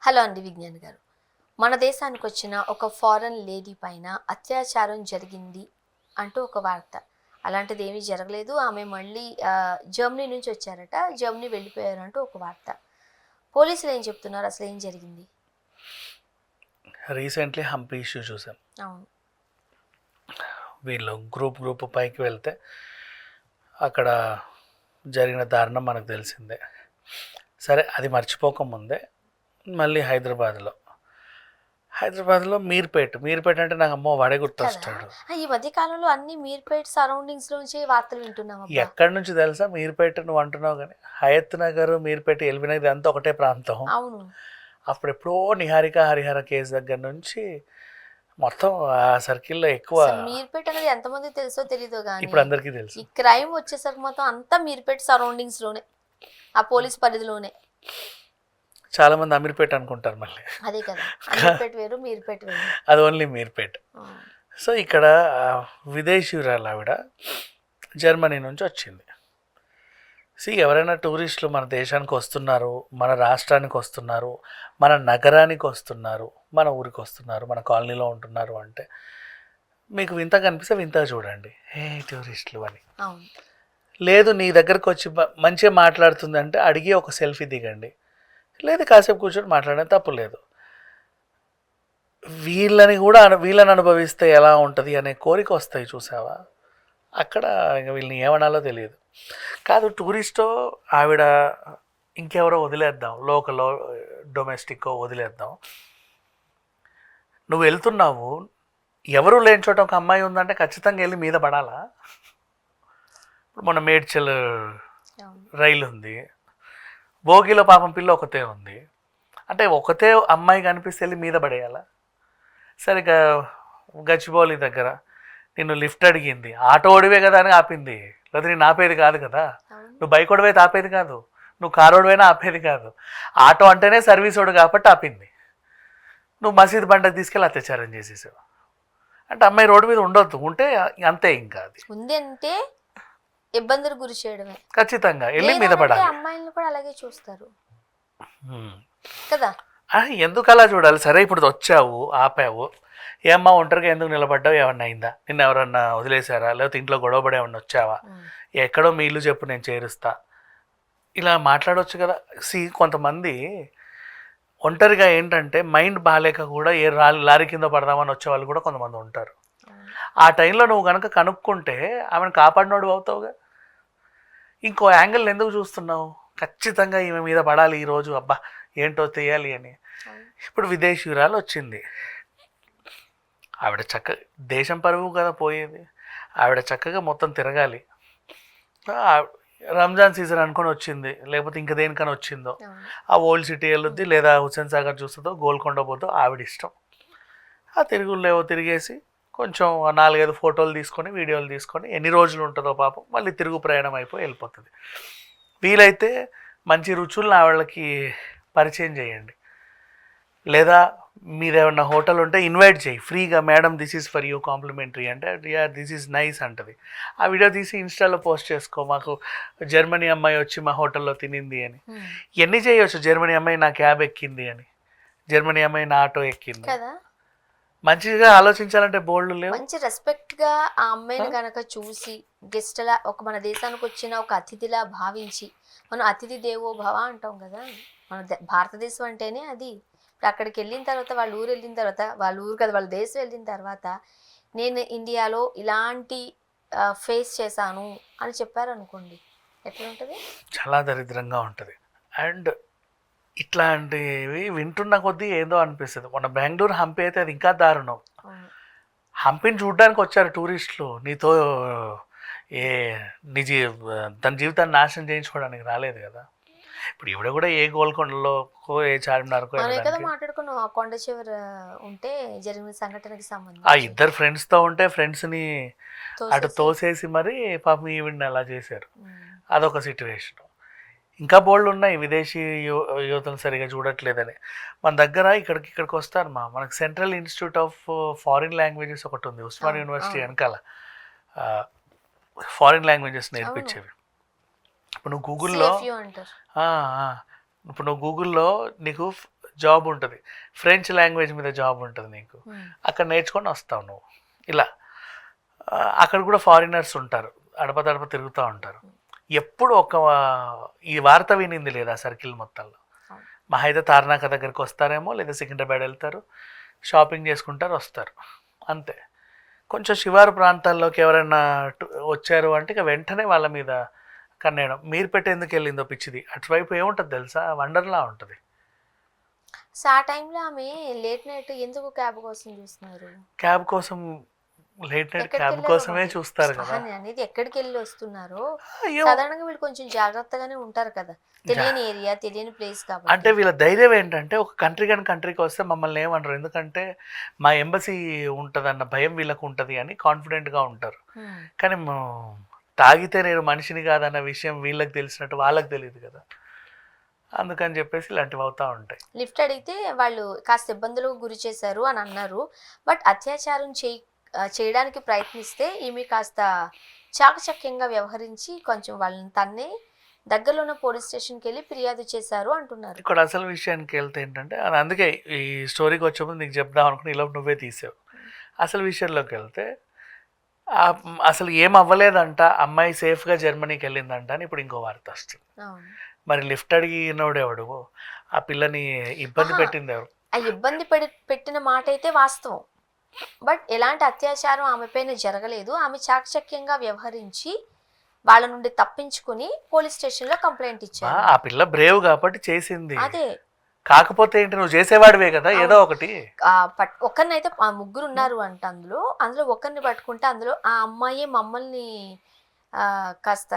Hello అండి విజ్ఞాన్ గారు. మన దేశానికి వచ్చిన ఒక ఫారెన్ లేడీ పైన అత్యాచారం జరిగింది అంటూ ఒక వార్త. అలాంటిది ఏమీ జరగలేదు. ఆమె మళ్ళీ జర్మనీ నుంచి వచ్చారట. జర్మనీ వెళ్ళిపోయారంటూ ఒక వార్త. పోలీసులు ఏం చెప్తున్నారు? అసలు ఏం జరిగింది? రీసెంట్లీ హంపి ఇష్యూ చూసాం. అవును. వీళ్ళు గ్రూప్ పైకి వెళ్తే అక్కడ జరిగిన దారుణం మనకు తెలిసిందే. సరే, అది మర్చిపోకముందే మళ్ళీ హైదరాబాద్లో మీర్పేట అంటే నాకు అమ్మో వాడే గుర్తొస్తాడు. ఈ మధ్య కాలంలో అన్ని మీర్పేట సరౌండింగ్స్ నుంచి వార్తలు వింటున్నాం. ఎక్కడి నుంచి తెలుసా? మీర్పేట నువ్వు అంటున్నావు కానీ హయత్ నగర్, మీర్పేట, ఎల్బీ నగర్ అంతా ఒకటే ప్రాంతం. అవును. అప్పుడెప్పుడో నిహారిక హరిహర కేసు దగ్గర నుంచి మొత్తం ఆ సర్కిల్లో ఎక్కువ. మీర్పేట అనేది ఎంతమంది తెలుసో తెలీదు కానీ ఇప్పుడు అందరికీ తెలుసు. ఈ క్రైమ్ వచ్చేసరికి మొత్తం అంతా మీర్పేట సరౌండింగ్స్ లోనే, ఆ పోలీస్ పరిధిలోనే. చాలా మంది అమీర్పేట అనుకుంటారు మళ్ళీ. అదే కదా, అమీర్పేట వేరు మీర్పేట వేరు. అది ఓన్లీ మీర్పేట. సో ఇక్కడ విదేశీయురాలు ఆవిడ జర్మనీ నుంచి వచ్చింది. ఎవరైనా టూరిస్టులు మన దేశానికి వస్తున్నారు, మన రాష్ట్రానికి వస్తున్నారు, మన నగరానికి వస్తున్నారు, మన ఊరికి వస్తున్నారు, మన కాలనీలో ఉంటున్నారు అంటే మీకు వింత కనిపిస్తే వింత చూడండి, ఏ టూరిస్టులు అని. లేదు, నీ దగ్గరకు వచ్చి మంచిగా మాట్లాడుతుంది అంటే అడిగి ఒక సెల్ఫీ దిగండి, లేదు కాసేపు కూర్చొని మాట్లాడడం తప్పు లేదు. వీళ్ళని అనుభవిస్తే ఎలా ఉంటుంది అనే కోరిక వస్తాయి, చూసావా? అక్కడ ఇంకా వీళ్ళని ఏమనాలో తెలియదు. కాదు, టూరిస్టో ఆవిడ ఇంకెవరో వదిలేద్దాం, లోకల్లో డొమెస్టిక్కో వదిలేద్దాం. నువ్వు వెళ్తున్నావు, ఎవరు లేని చోట ఒక అమ్మాయి ఉందంటే ఖచ్చితంగా వెళ్ళి మీద పడాలా? ఇప్పుడు మన మేడ్చల్ రైలు ఉంది, భోగిలో పాపం పిల్ల ఒకతే ఉంది అంటే ఒకతే అమ్మాయి కనిపిస్తే వెళ్ళి మీద పడేయాలా? సరిగ్గా గచ్చిబౌలి దగ్గర నిన్ను లిఫ్ట్ అడిగింది, ఆటో ఓడివే కదా అని ఆపింది, లేదా నేను ఆపేది కాదు కదా. నువ్వు బైక్ ఓడివైతే ఆపేది కాదు, నువ్వు కారు ఓడివైనా ఆపేది కాదు. ఆటో అంటేనే సర్వీస్ ఓడు కాబట్టి ఆపింది. నువ్వు మసీద్ బండకు తీసుకెళ్ళి అత్యాచారం చేసేసావు అంటే అమ్మాయి రోడ్డు మీద ఉండొద్దు, ఉంటే అంతే. ఇంకా అది ఉంది అంటే ఇబ్బందులు గురి చేయడమే. ఖచ్చితంగా వెళ్ళి మీద పడాలి. అమ్మాయిలను కూడా అలాగే చూస్తారు కదా. ఎందుకు అలా చూడాలి? సరే, ఇప్పుడు వచ్చావు, ఆపావు, ఏమ్మా ఒంటరిగా ఎందుకు నిలబడ్డావు, ఏమన్నా అయిందా, నిన్న ఎవరన్నా వదిలేశారా, లేకపోతే ఇంట్లో గొడవపడి ఏమన్నా వచ్చావా, ఎక్కడో మీ ఇల్లు చెప్పు నేను చేరుస్తా, ఇలా మాట్లాడవచ్చు కదా. కొంతమంది ఒంటరిగా ఏంటంటే మైండ్ బాగాలేక కూడా ఏ లారీ కింద పడదామని వచ్చే వాళ్ళు కూడా కొంతమంది ఉంటారు. ఆ టైంలో నువ్వు కనుక కనుక్కుంటే ఆమెను కాపాడినోడు అవుతావుగా. ఇంకో యాంగిల్ ఎందుకు చూస్తున్నావు? ఖచ్చితంగా ఈమె మీద పడాలి ఈరోజు, అబ్బా ఏంటో తెలియాలి అని. ఇప్పుడు విదేశీయురాలు వచ్చింది, ఆవిడ చక్కగా, దేశం పరువు కదా పోయేది, ఆవిడ చక్కగా మొత్తం తిరగాలి. రంజాన్ సీజన్ అనుకొని వచ్చింది, లేకపోతే ఇంకా దేనికని వచ్చిందో, ఆ ఓల్డ్ సిటీ వెళ్ళొద్ది, లేదా హుస్సేన్ సాగర్ చూస్తుందో, గోల్కొండ పోతుందో, ఆవిడ ఇష్టం. ఆ తిరుగులేవో తిరిగేసి కొంచెం 4-5 ఫోటోలు తీసుకొని, వీడియోలు తీసుకొని, ఎన్ని రోజులు ఉంటుందో పాపం, మళ్ళీ తిరుగు ప్రయాణం అయిపోయి వెళ్ళిపోతుంది. వీలైతే మంచి రుచులను ఆవిడకి పరిచయం చేయండి, లేదా మీరేమన్నా హోటల్ ఉంటే ఇన్వైట్ చేయి ఫ్రీగా, madam this is for you complimentary అంటే, యార్ దిస్ ఈజ్ నైస్ అంటది. ఆ వీడియో తీసి ఇన్స్టాలో పోస్ట్ చేసుకో, మాకు జర్మనీ అమ్మాయి వచ్చి మా హోటల్లో తినింది అని. ఎన్ని చేయొచ్చు, జర్మనీ అమ్మాయి నా క్యాబ్ ఎక్కింది అని, జర్మనీ అమ్మాయి నా ఆటో ఎక్కింది. మంచిగా ఆలోచించాలంటే బోల్డ్ లేవు. మంచి రెస్పెక్ట్గా ఆ అమ్మాయిని కనుక చూసి, గెస్ట్లా, ఒక మన దేశానికి వచ్చిన ఒక అతిథిలా భావించి, మనం అతిథి దేవో భవ అంటాం కదా, మన భారతదేశం అంటేనే అది. ఇప్పుడు అక్కడికి వెళ్ళిన తర్వాత, వాళ్ళ ఊరు వెళ్ళిన తర్వాత, వాళ్ళ ఊరు కదా వాళ్ళ దేశం వెళ్ళిన తర్వాత, నేను ఇండియాలో ఇలాంటి ఫేస్ చేశాను అని చెప్పారనుకోండి, ఎట్లా ఉంటుంది? చాలా దరిద్రంగా ఉంటుంది. అండ్ ఇట్లాంటివి వింటున్న కొద్దీ ఏదో అనిపిస్తుంది. మొన్న బెంగళూరు హంపి అయితే అది ఇంకా దారుణం. హంపిని చూడడానికి వచ్చారు టూరిస్టులు, నీతో తన జీవితాన్ని నాశనం చేయించుకోవడానికి రాలేదు కదా. ఇప్పుడు ఇవిడ కూడా ఏ గోల్కొండలో ఏ చార్మినార్కో మాట్లాడుకున్నాం, ఆ కొండ చివర ఉంటే జరిగిన సంఘటనకి సంబంధించి. ఆ ఇద్దరు ఫ్రెండ్స్తో ఉంటే ఫ్రెండ్స్ని అటు తోసేసి మరి పాపం ఈవిడ్ని అలా చేశారు. అదొక సిట్యువేషన్. ఇంకా బోల్డ్ ఉన్నాయి, విదేశీ యువతను సరిగా చూడట్లేదని. మన దగ్గర ఇక్కడికి వస్తారు మనకు central institute of foreign languages ఒకటి ఉంది, ఉస్మాన్ యూనివర్సిటీ వెనకాల, ఫారిన్ లాంగ్వేజెస్ నేర్పించేవి. ఇప్పుడు నువ్వు గూగుల్లో నీకు జాబ్ ఉంటుంది, ఫ్రెంచ్ లాంగ్వేజ్ మీద జాబ్ ఉంటుంది నీకు, అక్కడ నేర్చుకొని వస్తావు నువ్వు. ఇలా అక్కడ కూడా ఫారినర్స్ ఉంటారు, అడపదడప తిరుగుతూ ఉంటారు. ఎప్పుడు ఈ వార్త వినింది లేదా సర్కిల్ మొత్తంలో. మా అయితే తార్నాక దగ్గరికి వస్తారేమో, లేదా సికింద్రాబాద్ వెళ్తారు, షాపింగ్ చేసుకుంటారు, వస్తారు, అంతే. కొంచెం శివారు ప్రాంతాల్లోకి ఎవరైనా వచ్చారు అంటే ఇక వెంటనే వాళ్ళ మీద కన్నేయడం. మీరు పెట్టేందుకు వెళ్ళిందో పిచ్చిది, అటువైపు ఏముంటుంది తెలుసా, వండర్లా ఉంటుంది. సో ఆ టైంలో ఆమె లేట్ నైట్ ఎందుకు క్యాబ్ కోసం చూస్తున్నారు? క్యాబ్ కోసం, లేట్ నైట్ క్యాబ్ కోసమే చూస్తారు కదా అనేది. ఎక్కడికి వెళ్ళి వస్తున్నారో అయ్యో, సాధారణంగా వీళ్ళు కొంచెం జాగ్రత్తగానే ఉంటారు కదా, తెలియని ఏరియా, తెలియని ప్లేస్ కాబట్టి. అంటే వీళ్ళ ధైర్యం ఏంటంటే ఒక కంట్రీ కానీ కంట్రీకి వస్తే మమ్మల్ని ఏమనరు, ఎందుకంటే మా ఎంబసీ ఉంటుందన్న భయం వీళ్ళకు ఉంటుంది అని కాన్ఫిడెంట్గా ఉంటారు. కానీ తాగితే నేను మనిషిని కాదన్న విషయం వీళ్ళకి తెలిసినట్టు వాళ్ళకి తెలియదు కదా, అందుకని చెప్పేసి ఇలాంటివి అవుతూ ఉంటాయి. లిఫ్ట్ అడిగితే వాళ్ళు కాస్త ఇబ్బందులకు గురి చేశారు అని అన్నారు. బట్ అత్యాచారం చేయడానికి ప్రయత్నిస్తే ఈమె కాస్త చాకచక్యంగా వ్యవహరించి కొంచెం వాళ్ళని తన్నే దగ్గరలో ఉన్న పోలీస్ స్టేషన్కి వెళ్ళి ఫిర్యాదు చేశారు అంటున్నారు. ఇక్కడ అసలు విషయానికి వెళ్తే ఏంటంటే, అందుకే ఈ స్టోరీకి వచ్చేప్పుడు నీకు చెప్దాం అనుకుని ఇలా నువ్వే తీసావు. అసలు విషయంలోకి వెళ్తే అసలు ఏం అవ్వలేదంట, అమ్మాయి సేఫ్గా జర్మనీకి వెళ్ళిందంట అని ఇప్పుడు ఇంకో వార్త వస్తుంది. మరి లిఫ్ట్ అడిగినోడు ఎవడు, ఆ పిల్లని ఇబ్బంది పెట్టింది ఎవరు? ఆ ఇబ్బంది పెట్టిన మాట అయితే వాస్తవం. బట్ ఎలాంటి అత్యాచారం ఆమె పైన జరగలేదు. ఆమె చాకచక్యంగా వ్యవహరించి వాళ్ళ నుండి తప్పించుకుని పోలీస్ స్టేషన్ లో కంప్లైంట్ ఇచ్చారు. ఆ పిల్ల బ్రేవ్ కాబట్టి చేసింది. అదే, కాకపోతే ఏంటి, నువ్వు చేసేవాడివే కదా ఏదో ఒకటి. ఒకరినైతే ముగ్గురు ఉన్నారు అంట, అందులో ఒకరిని పట్టుకుంటే అందులో ఆ అమ్మాయి మమ్మల్ని కాస్త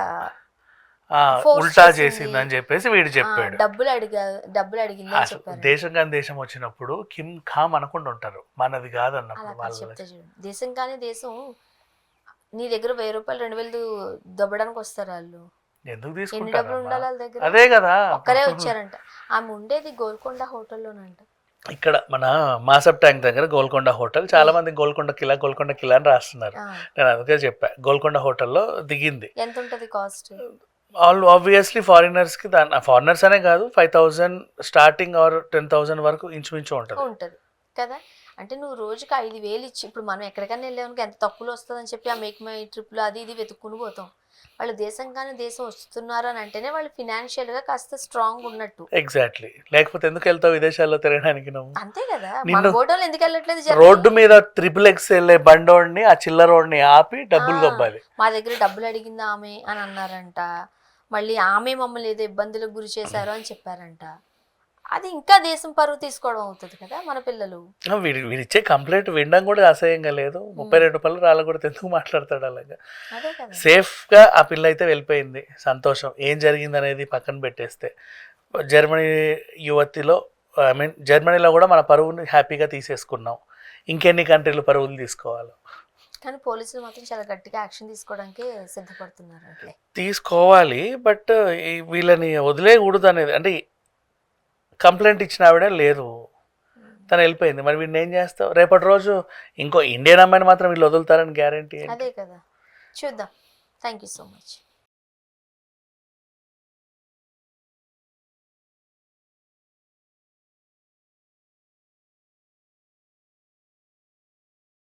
ఉల్టా చేసింది అని చెప్పేసి వీడు చెప్పాడు. డబ్బులు అడిగింది అని చెప్పారు. దేశం కాని దేశం వచ్చినప్పుడు కిమ్ ఖామ్ అనకుండా ఉంటారు, మనది కాదు అన్నప్పుడు వాళ్ళు చెప్తే చూడండి. దేశం కానీ దేశం నీ దగ్గర 1000 రూపాయలు 2000 దొబ్బడానికి వస్తారు వాళ్ళు. ఎందుకు ఎన్ని డబ్బులు తీసుకుంటారు? ఉండాలి వాళ్ళ దగ్గర? అదే కదా, ఒక్కరే వచ్చారంట. ఆమె ఉండేది గోల్కొండ హోటల్లోనంట. ఇక్కడ మన మాసప్ ట్యాంక్ దగ్గర గోల్కొండ హోటల్. చాలా మంది గోల్కొండ కిలా అని రాస్తున్నారు. నేను అందుకే చెప్పా, గోల్కొండ హోటల్లో దిగింది. ఎంత ఉంటది కాస్ట్? ఆబ్వియస్లీ ఫారినర్స్కి ఫారినర్స్ అనే కాదు, 5000 స్టార్టింగ్ ఆర్ 10,000 వరకు ఇంచుమించు ఉంటుంది కదా. అంటే నువ్వు రోజుకి 5,000 ఇచ్చి, ఇప్పుడు మనం ఎక్కడికైనా వెళ్ళామనుకో ఎంత తక్కువలో వస్తుందని చెప్పి ఆ మేక్ మై ట్రిప్లో అది ఇది వెతుక్కుని పోతాం. వాళ్ళు దేశం కానీ దేశం వస్తున్నారు అని అంటేనే వాళ్ళు ఫినాన్షియల్ గా కాస్త స్ట్రాంగ్ ఉన్నట్టు. ఎగ్జాక్ట్లీ, లేకపోతే ఎందుకు వెళ్తావు విదేశాల్లో తిరగడానికి? నువ్వు అంతే కదా, మన ఫోటోలు ఎందుకు వెళ్ళట్లేదు? రోడ్డు మీద XXX వెళ్ళే బండోడిని, ఆ చిల్లరోడిని ఆపి డబ్బులు దొబ్బాలి. మా దగ్గర డబ్బులు అడిగింది ఆమె అని అన్నారంట. మళ్ళీ ఆమె మమ్మల్ని ఏదో ఇబ్బందులకు గురి చేశారు అని చెప్పారంట. అది ఇంకా దేశం పరువు తీసుకోవడం అవుతుంది కదా. మన పిల్లలు వీడిచ్చే కంప్లైంట్ వినడం కూడా అసహ్యంగా లేదు. 32 రూపాయలు రాళ్ళ కూడా ఎందుకు మాట్లాడతాడు అలాగా? సేఫ్ గా ఆ పిల్ల అయితే వెళ్ళిపోయింది, సంతోషం. ఏం జరిగింది అనేది పక్కన పెట్టేస్తే, జర్మనీ యువతిలో జర్మనీలో కూడా మన పరువుని హ్యాపీగా తీసేసుకున్నాం. ఇంకెన్ని కంట్రీలు పరువులు తీసుకోవాలి? కానీ పోలీసులు మాత్రం చాలా గట్టిగా యాక్షన్ తీసుకోవడానికి సిద్ధపడుతున్నారు. తీసుకోవాలి, బట్ వీళ్ళని వదిలేయకూడదు అనేది. అంటే కంప్లైంట్ ఇచ్చిన ఆవిడే లేదు, తను వెళ్ళిపోయింది. మరి వీడిని ఏం చేస్తావు? రేపటి రోజు ఇంకో ఇండియన్ అమ్మాయిని మాత్రం వీళ్ళు వదులుతారని గ్యారంటీ? అదే కదా, చూద్దాం. Thank you so much.